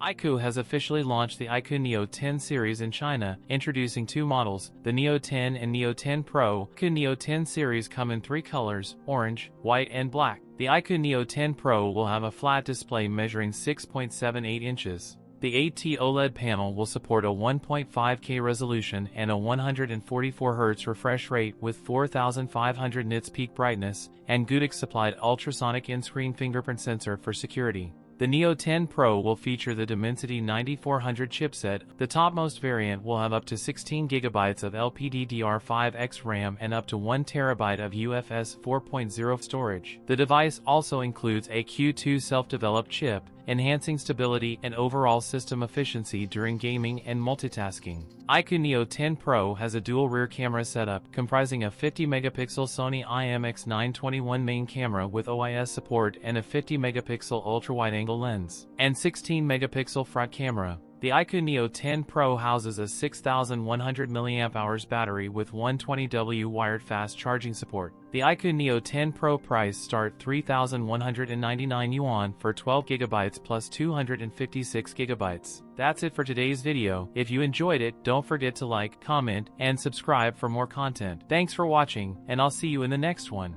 iQOO has officially launched the iQOO Neo 10 series in China, introducing two models, the Neo 10 and Neo 10 Pro. iQOO Neo 10 series come in three colors, orange, white and black. The iQOO Neo 10 Pro will have a flat display measuring 6.78 inches. The 8T OLED panel will support a 1.5K resolution and a 144 Hz refresh rate with 4500 nits peak brightness, and Goodix-supplied ultrasonic in-screen fingerprint sensor for security. The Neo 10 Pro will feature the Dimensity 9400 chipset. The topmost variant will have up to 16GB of LPDDR5X RAM and up to 1TB of UFS 4.0 storage. The device also includes a Q2 self-developed chip, enhancing stability and overall system efficiency during gaming and multitasking. iQOO Neo 10 Pro has a dual rear camera setup comprising a 50-megapixel Sony IMX921 main camera with OIS support and a 50-megapixel ultra-wide-angle lens, and 16-megapixel front camera. The iQOO Neo 10 Pro houses a 6100 mAh battery with 120W wired fast charging support. The iQOO Neo 10 Pro price start 3,199 yuan for 12GB plus 256GB. That's it for today's video. If you enjoyed it, don't forget to like, comment, and subscribe for more content. Thanks for watching, and I'll see you in the next one.